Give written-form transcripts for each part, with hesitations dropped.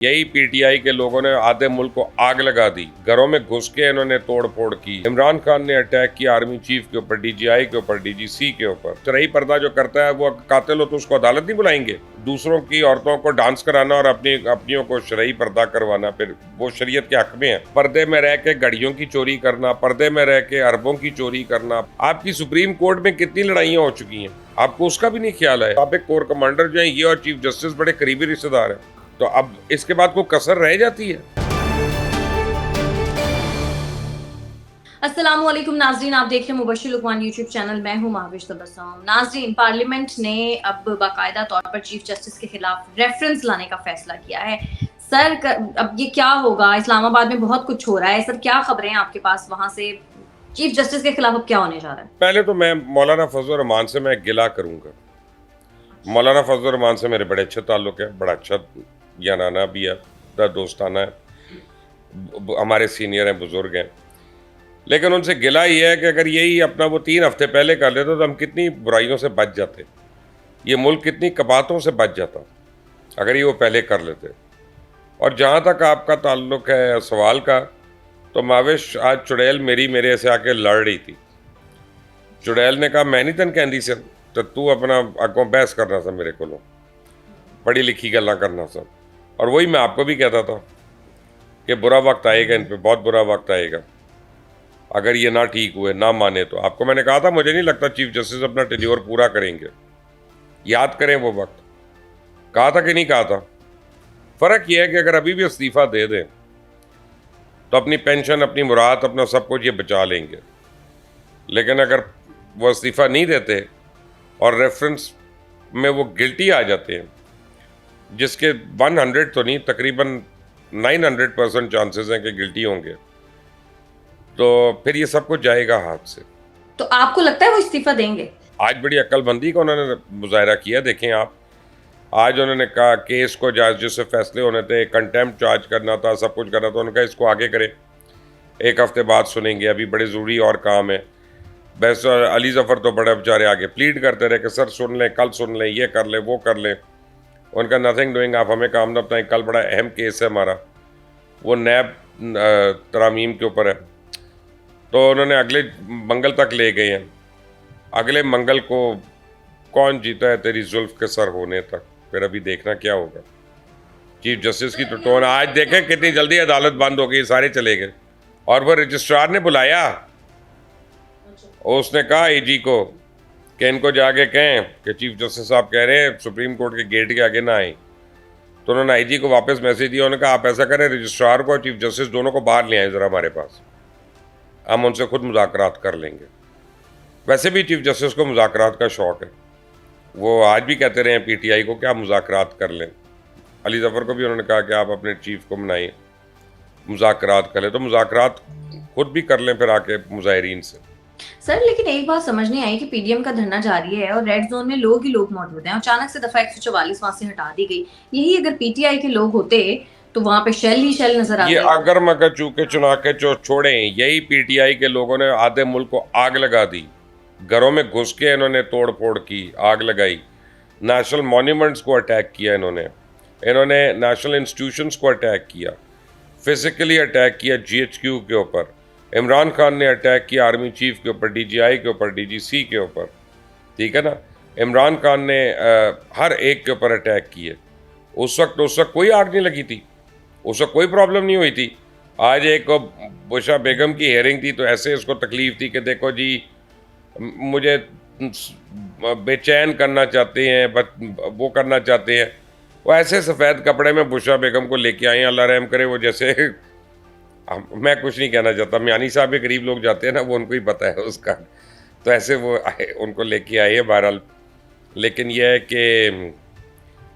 यही पीटीआई के लोगों ने आधे मुल्क को आग लगा दी, घरों में घुस के इन्होंने तोड़ फोड़ की। इमरान खान ने अटैक किया आर्मी चीफ के ऊपर, डीजीआई के ऊपर, डीजीसी के ऊपर। शरई पर्दा जो करता है वो कातिल हो तो उसको अदालत नहीं बुलाएंगे। दूसरों की औरतों को डांस कराना और अपनियों को शरई पर्दा करवाना, फिर वो शरीयत के हक में है। पर्दे में रह के घड़ियों की चोरी करना, पर्दे में रह के अरबों की चोरी करना। आपकी सुप्रीम कोर्ट में कितनी लड़ाइयां हो चुकी हैं, आपको उसका भी नहीं ख्याल है। साबिक कोर कमांडर जो है ये और चीफ जस्टिस बड़े करीबी रिश्तेदार हैं, तो अब इसके बाद कोई कसर रह जाती है? अस्सलाम वालेकुम नाजरीन, आप देख रहे हैं मुबश्शिर लुकमान यूट्यूब चैनल। मैं हूं महाविश तबस्सुम। नाजरीन, पार्लियामेंट ने अब बाकायदा तौर पर चीफ जस्टिस के खिलाफ रेफरेंस लाने का फैसला किया है। सर, अब ये क्या होगा? इस्लामाबाद में बहुत कुछ हो रहा है सर, क्या खबरें हैं आपके पास वहां से? चीफ जस्टिस के खिलाफ अब क्या होने जा रहा है? पहले तो मैं मौलाना फजल रहमान से मैं गिला करूंगा। मौलाना फजल रहमान से मेरे बड़े अच्छे ताल्लुक है, बड़ा अच्छा यानाना भी है, दोस्ताना है, हमारे सीनियर हैं, बुजुर्ग हैं। लेकिन उनसे गिला ही है कि अगर यही अपना वो 3 हफ्ते पहले कर लेते तो हम कितनी बुराइयों से बच जाते, ये मुल्क कितनी कबातों से बच जाता अगर ये वो पहले कर लेते। और जहाँ तक आपका ताल्लुक है सवाल का, तो माविश आज चुड़ैल मेरे से आके लड़ रही थी। चुड़ैल ने कहा मैं नहीं तन कहती से, तो तू अपना अगों बहस करना सा मेरे को, पढ़ी लिखी गल्ला करना सा। और वही मैं आपको भी कहता था कि बुरा वक्त आएगा, इन पर बहुत बुरा वक्त आएगा अगर ये ना ठीक हुए, ना माने तो। आपको मैंने कहा था मुझे नहीं लगता चीफ जस्टिस अपना टेन्योर पूरा करेंगे। याद करें वो वक्त, कहा था कि नहीं कहा था। फ़र्क यह है कि अगर अभी भी इस्तीफ़ा दे दें तो अपनी पेंशन, अपनी मुराद, अपना सब कुछ ये बचा लेंगे। लेकिन अगर वो इस्तीफ़ा नहीं देते और रेफरेंस में वो गिल्टी आ जाते हैं, जिसके 100 तो नहीं, तकरीबन 900% चांसेस हैं कि गिल्टी होंगे, तो फिर ये सब कुछ जाएगा हाथ से। तो आपको लगता है वो इस्तीफा देंगे? आज बड़ी अक्लमंदी का उन्होंने मुजाहरा किया। देखें आप, आज उन्होंने कहा केस को जज जिससे फैसले होने थे, कंटेम्प्ट चार्ज करना था, सब कुछ करना था, उन्होंने कहा इसको आगे करें, 1 हफ्ते बाद सुनेंगे, अभी बड़े ज़रूरी और काम है। बस अली ज़फ़र तो बड़े बेचारे आगे प्लीड करते रहे कि सर सुन लें, कल सुन लें, ये कर लें, वो कर लें। उनका नथिंग डूइंग, आप हमें काम ना बताएं। कल बड़ा अहम केस है हमारा, वो नैब तरामीम के ऊपर है, तो उन्होंने अगले मंगल तक ले गए हैं। अगले मंगल को कौन जीता है तेरी जुल्फ के सर होने तक, फिर अभी देखना क्या होगा। चीफ जस्टिस की तो टोन आज देखें कितनी जल्दी अदालत बंद हो गई, सारे चले गए। और वो रजिस्ट्रार ने बुलाया, उसने कहा आईजी को कि इनको जाके कहें कि चीफ जस्टिस साहब कह रहे हैं सुप्रीम कोर्ट के गेट के आगे ना आए। तो उन्होंने आईजी को वापस मैसेज दिया, उन्होंने कहा आप ऐसा करें, रजिस्ट्रार को और चीफ जस्टिस दोनों को बाहर ले आए ज़रा हमारे पास, हम उनसे खुद मुज़ाकरात कर लेंगे। वैसे भी चीफ जस्टिस को मुज़ाकरात का शौक़ है, वो आज भी कहते रहे हैं पीटीआई को कि आप मुज़ाकरात कर लें। अली ज़फ़र को भी उन्होंने कहा कि आप अपने चीफ को मनाइए, मुज़ाकरात कर लें। तो मुज़ाकरात खुद भी कर लें फिर आके मुज़ाहिरीन से। सर, लेकिन एक बात समझ नहीं आई कि पीडीएम का धरना जारी है और रेड जोन में लोग ही लोग मौजूद हैं। अचानक से दफा 144 वहां से हटा दी गई। यही अगर पीटीआई के लोग होते तो वहां पे शेल ही शेल नजर आते। ये अगर मगर चूके चुना के छोड़े, यही पीटीआई के लोगों ने आधे मुल्क को आग लगा दी, घरों में घुस के इन्होंने तोड़ फोड़ की, आग लगाई, नेशनल मॉन्यूमेंट्स को अटैक किया, इन्होंने नेशनल इंस्टीट्यूशंस को अटैक किया, फिजिकली अटैक किया जीएचक्यू के ऊपर। इमरान खान ने अटैक किया आर्मी चीफ के ऊपर, डीजीआई के ऊपर, डीजीसी के ऊपर, ठीक है ना। इमरान खान ने हर एक के ऊपर अटैक किए। उस वक्त कोई आग नहीं लगी थी, उस वक्त कोई प्रॉब्लम नहीं हुई थी। आज एक बुशरा बेगम की हेयरिंग थी तो ऐसे इसको तकलीफ़ थी कि देखो जी मुझे बेचैन करना चाहते हैं, वो करना चाहते हैं। वो ऐसे सफ़ेद कपड़े में बुशरा बेगम को लेके आए हैं, अल्लाह रहम करे। वो जैसे मैं कुछ नहीं कहना चाहता, मियानी साहब के करीब लोग जाते हैं ना, वो उनको ही पता है उसका। तो ऐसे वो आए, उनको लेके आए हैं बहरहाल। लेकिन यह है कि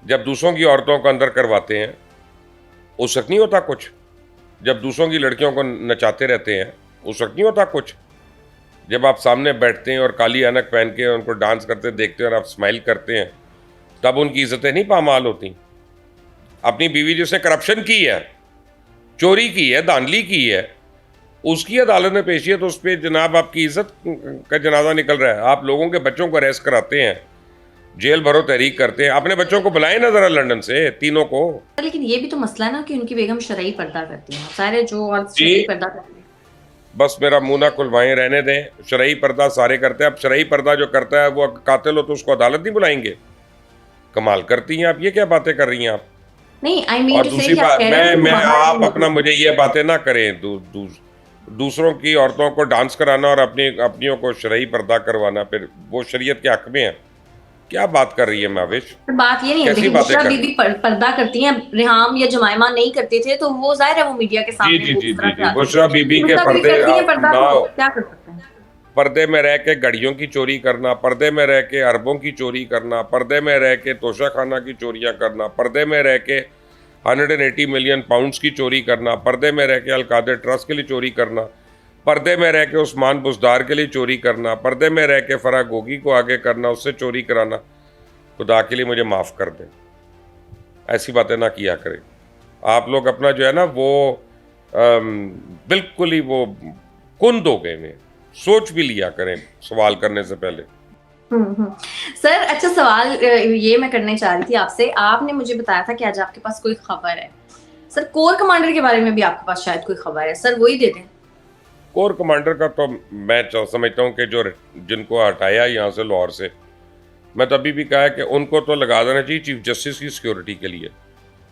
जब दूसरों की औरतों को अंदर करवाते हैं उस वक्त नहीं होता कुछ, जब दूसरों की लड़कियों को नचाते रहते हैं उस वक्त नहीं होता कुछ, जब आप सामने बैठते हैं और काली ऐनक पहन के उनको डांस करते देखते हैं और आप स्माइल करते हैं, तब उनकी इज्जतें नहीं पामाल होती। अपनी बीवी जिसने करप्शन की है, चोरी की है, धांधली की है, उसकी अदालत में पेशी है तो उस पर जनाब आपकी इज्जत का जनाजा निकल रहा है। आप लोगों के बच्चों को अरेस्ट कराते हैं, जेल भरो तहरीक करते हैं। अपने बच्चों को बुलाएं ना जरा लंदन से, तीनों को। लेकिन ये भी तो मसला है ना कि उनकी बेगम शरई पर्दा करती है, सारे जो और जी, शरई पर्दा करते हैं। बस मेरा मुंह ना खुलवाएं, रहने दें। शरई पर्दा सारे करते हैं। अब शरई पर्दा जो करता है वो कातिल हो तो उसको अदालत नहीं बुलाएंगे? कमाल करती हैं आप, ये क्या बातें कर रही हैं आप। नहीं, आई मीन और टू से दूसरी कि आप बात, कह रहे हैं मैं कि वहां आप अपना, मुझे ये बातें ना करें, दूसरों की औरतों को डांस कराना और अपनियों को शरई पर्दा करवाना, फिर वो शरीयत के हक में है। क्या बात कर रही है माविश, बात ये नहीं है। कैसी देखिए बातें बुशरा कर रही बीबी है? पर्दा करती हैं, रिहाम या जमाइमा नहीं करते थे, तो वो जाहिर है वो मीडिया के जी सामने जी वो जी इस जी तरह से जी, आती बुशरा थी। बीबी के बुशरा बीबी पर्दे करती हैं आप पर्दा, ना, तो क्या कर सकते हैं। पर्दे में रह के घड़ियों की चोरी करना, पर्दे में रह के अरबों की चोरी करना, पर्दे में रह के तोशा खाना की चोरियां करना, पर्दे में रह के 180 मिलियन पाउंड्स की चोरी करना, पर्दे में रह के अलकादर ट्रस्ट के लिए चोरी करना, पर्दे में रह के उस्मान बुजदार के लिए चोरी करना, पर्दे में रह के फराह गोगी को आगे करना, उससे चोरी कराना। खुदा के लिए मुझे माफ़ कर दें, ऐसी बातें ना किया करें। आप लोग अपना जो है ना वो बिल्कुल ही वो कुंद हो गए हैं। सोच भी लिया करें सवाल करने से पहले। सर अच्छा सवाल ये मैं करने चाह रही थी आपसे। आपने मुझे बताया था कि आज आपके पास कोई खबर है। सर कोर कमांडर के बारे में भी आपके पास शायद कोई खबर है, सर वही दे दें। कोर कमांडर का तो मैं समझता हूँ कि जो जिनको हटाया यहाँ से लाहौर से, मैं तभी भी कहा कि उनको तो लगा देना चाहिए चीफ जस्टिस की सिक्योरिटी के लिए।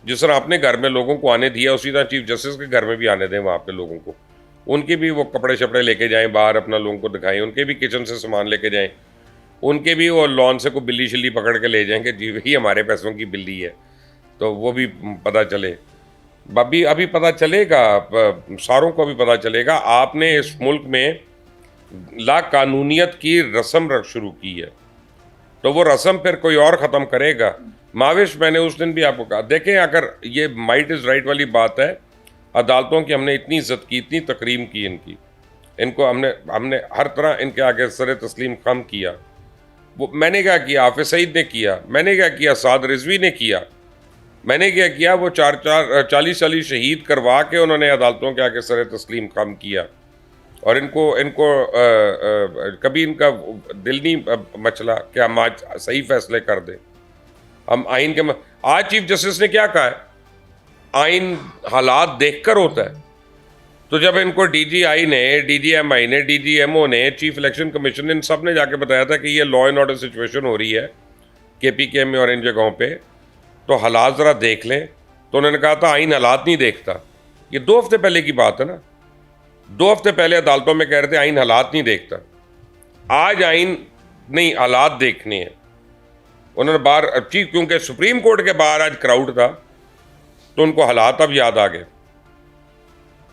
जिस तरह अपने घर में लोगों को आने दिया, उसी तरह चीफ जस्टिस के घर में भी आने दें वहाँ पे लोगों को। उनके भी वो कपड़े शपड़े लेके जाएं बाहर, अपना लोगों को दिखाएं। उनके भी किचन से सामान लेके जाएं। उनके भी वो लॉन से को बिल्ली शिल्ली पकड़ के ले जाएंगे, जी वही हमारे पैसों की बिल्ली है, तो वो भी पता चले। अभी पता चलेगा, सारों को भी पता चलेगा। आपने इस मुल्क में लाकानूनियत की रस्म शुरू की है, तो वो रस्म फिर कोई और ख़त्म करेगा। माविश, मैंने उस दिन भी आपको कहा, देखें अगर ये माइट इज़ राइट वाली बात है, अदालतों की हमने इतनी इज्जत की, इतनी तकरीम की इनको हमने हर तरह इनके आगे सर तस्लीम खम किया। वो मैंने क्या किया, हाफिज सईद ने किया, मैंने क्या किया, साद रिजवी ने किया, मैंने क्या किया, वो 40 शहीद करवा के उन्होंने अदालतों के आगे सर तस्लीम खम किया। और इनको कभी इनका दिल नहीं मचला कि हम आज सही फैसले कर दें। हम आइन के आज चीफ जस्टिस ने क्या कहा है, आइन हालात देखकर होता है। तो जब इनको डीजीआई ने, डीजीएमआई ने, डीजीएमओ ने, चीफ इलेक्शन कमीशन ने, इन सब ने जाके बताया था कि ये लॉ एंड ऑर्डर सिचुएशन हो रही है केपीके में और इन जगहों पे, तो हालात ज़रा देख लें। तो उन्होंने कहा था आइन हालात नहीं देखता। ये 2 हफ्ते पहले की बात है ना। 2 हफ्ते पहले अदालतों में कह रहे थे आइन हालात नहीं देखता। आज आइन नहीं, हालात देखने हैं। उन्होंने बाहर चीफ, क्योंकि सुप्रीम कोर्ट के बाहर आज क्राउड था, तो उनको हालात अब याद आ गए।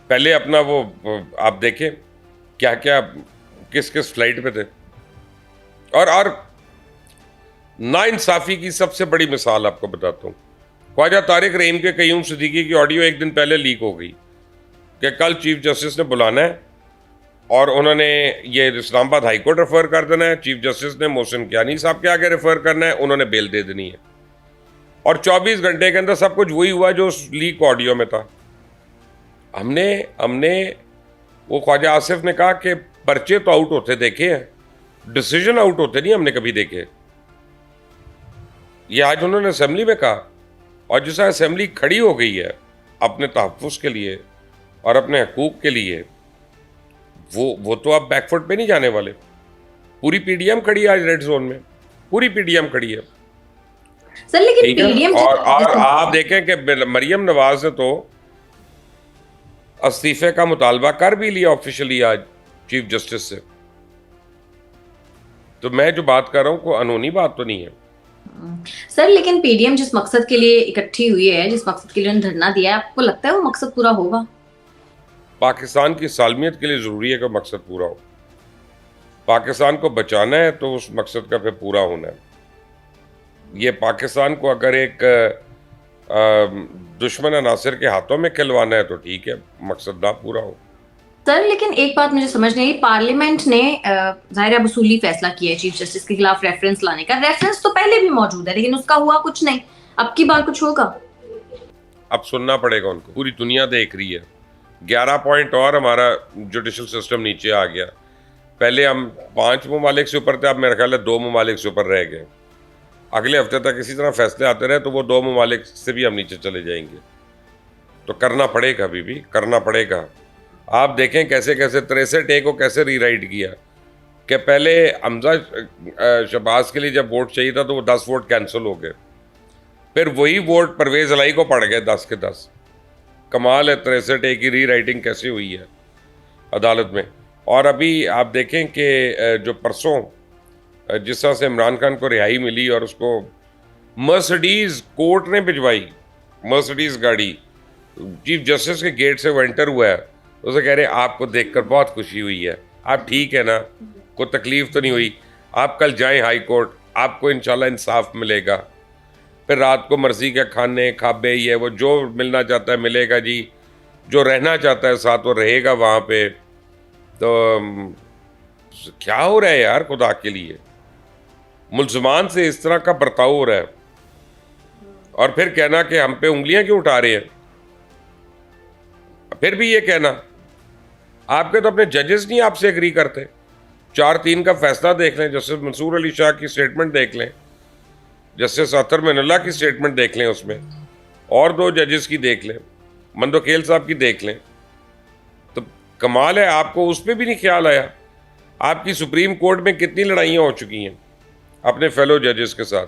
पहले अपना वो आप देखें क्या क्या किस किस फ्लाइट पे थे। और नाइंसाफ़ी की सबसे बड़ी मिसाल आपको बताता हूँ। ख्वाजा तारिक रहीम के क़य्यूम सिद्दीकी की ऑडियो एक दिन पहले लीक हो गई कि कल चीफ जस्टिस ने बुलाना है और उन्होंने ये इस्लामाबाद हाई कोर्ट रेफ़र कर देना है। चीफ जस्टिस ने मोहसिन कियानी साहब के आगे रेफ़र करना है, उन्होंने बेल दे देनी है। और 24 घंटे के अंदर सब कुछ वही हुआ जो उस लीक ऑडियो में था। हमने वो ख्वाजा आसिफ ने कहा कि पर्चे तो आउट होते देखे हैं, डिसीजन आउट होते नहीं हमने कभी देखे। ये आज उन्होंने असेंबली में कहा, और जिस असेंबली खड़ी हो गई है अपने तहफ़्फ़ुज़ के लिए और अपने हकूक़ के लिए, वो तो आप बैकफुट पे नहीं जाने वाले। पूरी पीडीएम खड़ी है आज रेड जोन में, पूरी पीडीएम खड़ी है सर। लेकिन पीडीएम और आप देखें कि मरियम नवाज ने तो इस्तीफे का मुतालबा कर भी लिया ऑफिशियली आज चीफ जस्टिस से। तो मैं जो बात कर रहा हूँ कोई अनहोनी बात तो नहीं है सर। लेकिन पीडीएम जिस मकसद के लिए इकट्ठी हुई है, जिस मकसद के लिए उन्होंने धरना दिया है, आपको लगता है वो मकसद पूरा होगा? पाकिस्तान की सालमियत के लिए ज़रूरी है कि मकसद पूरा हो। पाकिस्तान को बचाना है तो उस मकसद का फिर पूरा होना है। ये पाकिस्तान को अगर एक दुश्मन अनासिर के हाथों में खिलवाना है तो ठीक है, मकसद ना पूरा हो। सर लेकिन एक बात मुझे समझ नहीं आई, पार्लियामेंट ने ज़ाहिर है वसूली फैसला किया है चीफ जस्टिस के खिलाफ रेफरेंस लाने का। रेफरेंस तो पहले भी मौजूद है, लेकिन उसका हुआ कुछ नहीं। अब की बार कुछ होगा? अब सुनना पड़ेगा उनको। पूरी दुनिया देख रही है। 11 पॉइंट और हमारा जुडिशल सिस्टम नीचे आ गया। पहले हम 5 ममालिक से ऊपर थे, अब मेरा ख्याल है 2 ममालिक से ऊपर रह गए। अगले हफ्ते तक इसी तरह फैसले आते रहे तो वो 2 ममालिक से भी हम नीचे चले जाएंगे। तो करना पड़ेगा बीबी, करना पड़ेगा। आप देखें कैसे कैसे 63A को कैसे रीराइट किया कि पहले हमजा शहबाज के लिए जब वोट चाहिए था तो वो 10 वोट कैंसिल हो गए, फिर वही वोट परवेज़ इलाही को पड़ गए 10 के 10। कमाल है 63A की रीराइटिंग कैसे हुई है अदालत में। और अभी आप देखें कि जो परसों जिस तरह से इमरान खान को रिहाई मिली और उसको मर्सिडीज़ कोर्ट ने भिजवाई, मर्सिडीज़ गाड़ी चीफ जस्टिस के गेट से वो एंटर हुआ है, उसे कह रहे हैं आपको देखकर बहुत खुशी हुई है, आप ठीक है ना, कोई तकलीफ तो नहीं हुई, आप कल जाएं हाई कोर्ट, आपको इंशाल्लाह इंसाफ मिलेगा। फिर रात को मर्जी के खाने खाबे ये वो जो मिलना चाहता है मिलेगा जी, जो रहना चाहता है साथ वो रहेगा वहाँ पे। तो क्या हो रहा है यार खुदा के लिए, मुल्ज़मान से इस तरह का बर्ताव हो रहा है और फिर कहना कि हम पे उंगलियां क्यों उठा रहे हैं। फिर भी ये कहना, आपके तो अपने जजेस नहीं आपसे एग्री करते। 4-3 का फैसला देख लें, जस्टिस मंसूर अली शाह की स्टेटमेंट देख लें, जस्टिस अतर मिनल्ला की स्टेटमेंट देख लें, उसमें और 2 जजेस की देख लें, मंदोखेल साहब की देख लें। तो कमाल है, आपको उस पर भी नहीं ख्याल आया। आपकी सुप्रीम कोर्ट में कितनी लड़ाइयाँ हो चुकी हैं अपने फेलो जजेस के साथ,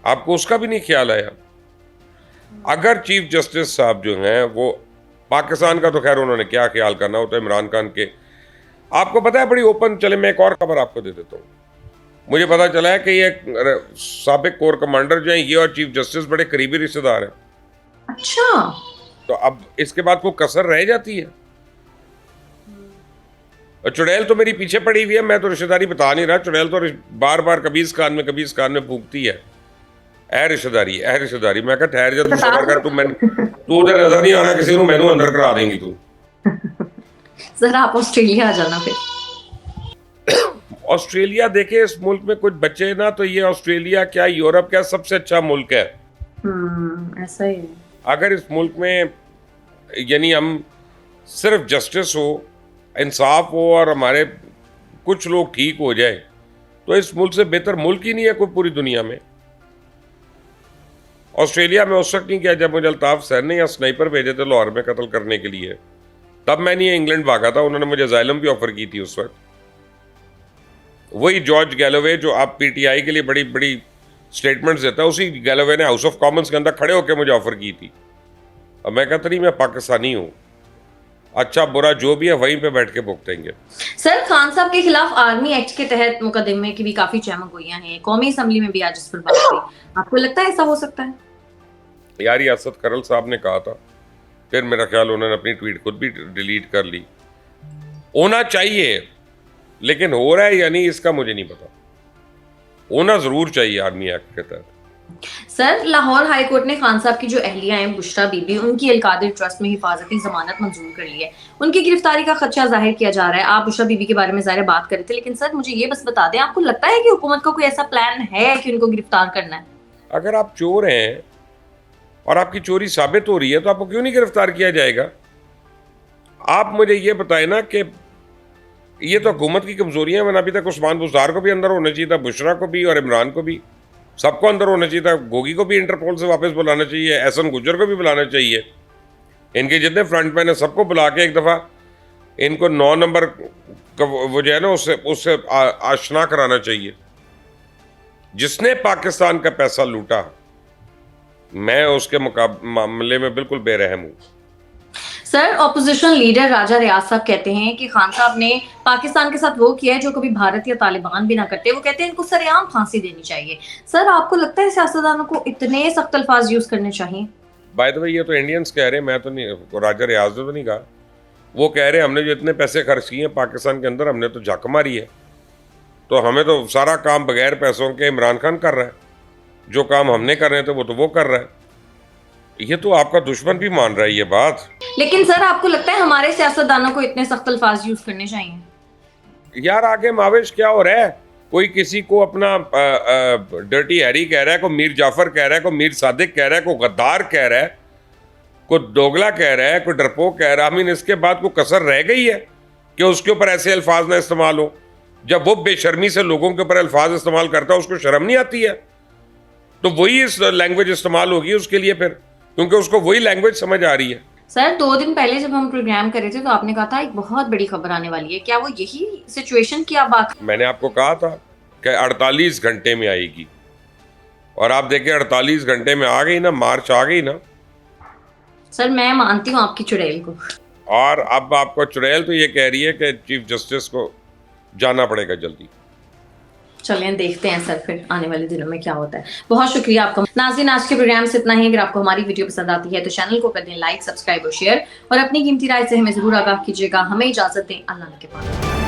आपको उसका भी नहीं ख्याल आया। अगर चीफ जस्टिस साहब जो हैं वो पाकिस्तान का, तो खैर उन्होंने क्या ख्याल करना होता है इमरान खान के। आपको पता है बड़ी ओपन, चले मैं एक और खबर आपको दे देता हूँ। मुझे पता चला है कि ये साबिक कोर कमांडर जो हैं ये और चीफ जस्टिस बड़े करीबी रिश्तेदार हैं। अच्छा, तो अब इसके बाद कोई कसर रह जाती है। और चुड़ैल तो मेरी पीछे पड़ी हुई है, मैं तो रिश्तेदारी बता नहीं रहा। चुड़ैल तो बार बार कभी इस कान में फूंकती है, ऐ रिश्तेदारी। मैं कहा ठहर जा, तू सबर कर, तू उधर नजर नहीं आना किसी को, मैनू अंदर करा देंगी तू। सर आप ऑस्ट्रेलिया आ जाना फिर। ऑस्ट्रेलिया देखे, इस मुल्क में कुछ बचे ना तो ये ऑस्ट्रेलिया क्या यूरोप क्या सबसे अच्छा मुल्क है। ऐसा ही है। अगर इस मुल्क में यानी हम सिर्फ जस्टिस हो, इंसाफ हो और हमारे कुछ लोग ठीक हो जाए तो इस मुल्क से बेहतर मुल्क ही नहीं है कोई पूरी दुनिया में। ऑस्ट्रेलिया में उस वक्त नहीं किया जब मुझे अल्ताफ सैन ने या स्नाइपर भेजे थे लाहौर में कत्ल करने के लिए, तब मैं नहीं इंग्लैंड भागा था। उन्होंने मुझे असाइलम भी ऑफर की थी उस वक्त। वही जॉर्ज गैलोवे जो आप पीटीआई के लिए बड़ी बड़ी स्टेटमेंट्स देता है, उसी गैलोवे ने हाउस ऑफ कॉमन्स के अंदर खड़े होकर मुझे ऑफर की थी। और मैं कहता नहीं, मैं पाकिस्तानी हूँ, अच्छा बुरा जो भी है वहीं पे बैठ के भुगतेंगे। सर खान साहब के खिलाफ आर्मी एक्ट के तहत मुकदमे की भी काफी चमक हुई हैं, कौमी असेंबली में भी आज इस पर बात हुई। आपको लगता है ऐसा हो सकता है? यार ये असद करल साहब ने कहा था, फिर मेरा ख्याल उन्होंने अपनी ट्वीट खुद भी डिलीट कर ली। होना चाहिए, लेकिन हो रहा है या नहीं इसका मुझे नहीं पता। होना जरूर चाहिए आर्मी एक्ट के तहत। सर लाहौर हाई कोर्ट ने खान साहब की जो अहलिया हैं बुशरा बीबी, उनकी अलकादिर ट्रस्ट में हिफाजती जमानत मंजूर कर ली है। उनकी गिरफ्तारी का खदशा जाहिर किया जा रहा है। आप बुशरा बीबी के बारे में ज़ाहिर बात कर रहे थे, लेकिन सर मुझे ये बस बता दें, आपको लगता है कि हुकूमत का कोई ऐसा प्लान है कि उनको गिरफ्तार करना है? अगर आप चोर हैं और आपकी चोरी साबित हो रही है तो आपको क्यों नहीं गिरफ्तार किया जाएगा? आप मुझे ये बताएं ना कि ये तो हुकूमत की कमजोरियां हैं। अभी तक उस्मान बुज़दार को भी अंदर होना चाहिए था, बुशरा को भी और इमरान को भी, सबको अंदर होना चाहिए था। गोगी को भी इंटरपोल से वापस बुलाना चाहिए, एहसन गुज्जर को भी बुलाना चाहिए। इनके जितने फ्रंटमैन हैं सबको बुला के एक दफ़ा इनको 9 नंबर का वो जो है ना उससे आशना कराना चाहिए। जिसने पाकिस्तान का पैसा लूटा, मैं उसके मामले में बिल्कुल बेरहम हूँ। सर ऑपोजिशन लीडर राजा रियाज साहब कहते हैं कि खान साहब ने पाकिस्तान के साथ वो किया है जो कभी भारत या तालिबान भी ना करते। वो कहते हैं इनको सरेआम फांसी देनी चाहिए। सर आपको लगता है सियासतदानों को इतने सख्त अल्फाज यूज करने चाहिए? बाय द वे ये तो इंडियंस कह रहे हैं, मैं तो नहीं, राजा रियाज ने तो नहीं कहा। वो कह रहे हैं हमने जो इतने पैसे खर्च किए हैं पाकिस्तान के अंदर, हमने तो झक मारी है, तो हमें तो सारा काम बगैर पैसों के इमरान खान कर रहा है, जो काम हमने कर रहे थे वो तो वो कर रहा है। ये तो आपका दुश्मन भी मान रहा है ये बात। लेकिन सर आपको लगता है हमारे सियासतदानों को इतने सख्त अल्फाज यूज करने चाहिए? यार आगे माविश क्या हो रहा है, कोई किसी को अपना डर्टी हैरी कह रहा है, कोई मीर जाफर कह रहा है, कोई मीर सादिक कह रहा है, कोई गद्दार कह रहा है, कोई दोगला कह रहा है, कोई डरपोक कह रहा है। इसके बाद कोई कसर रह गई है कि उसके ऊपर ऐसे अल्फाज ना इस्तेमाल हो? जब वो बेशर्मी से लोगों के ऊपर अल्फाज इस्तेमाल करता है, उसको शर्म नहीं आती है? तो वही इस लैंग्वेज इस्तेमाल होगी उसके लिए फिर, क्योंकि उसको वही लैंग्वेज समझ आ रही है। सर 2 दिन पहले जब हम प्रोग्राम कर रहे थे तो आपने कहा था एक बहुत बड़ी खबर आने वाली है, क्या वो यही सिचुएशन की आप बात? मैंने आपको कहा था कि 48 घंटे में आएगी, और आप देखिए 48 घंटे में आ गई ना, मार्च आ गई ना। सर मैं मानती हूँ आपकी चुड़ैल को। और अब आपको चुड़ैल तो ये कह रही है कि चीफ जस्टिस को जाना पड़ेगा जल्दी। चलें देखते हैं सर फिर आने वाले दिनों में क्या होता है। बहुत शुक्रिया आपका। नाज़रीन, आज के प्रोग्राम से इतना ही। अगर आपको हमारी वीडियो पसंद आती है तो चैनल को कर दें लाइक, सब्सक्राइब और शेयर, और अपनी कीमती राय से हमें जरूर आगाह कीजिएगा। हमें इजाजत दें, अल्लाह के पास।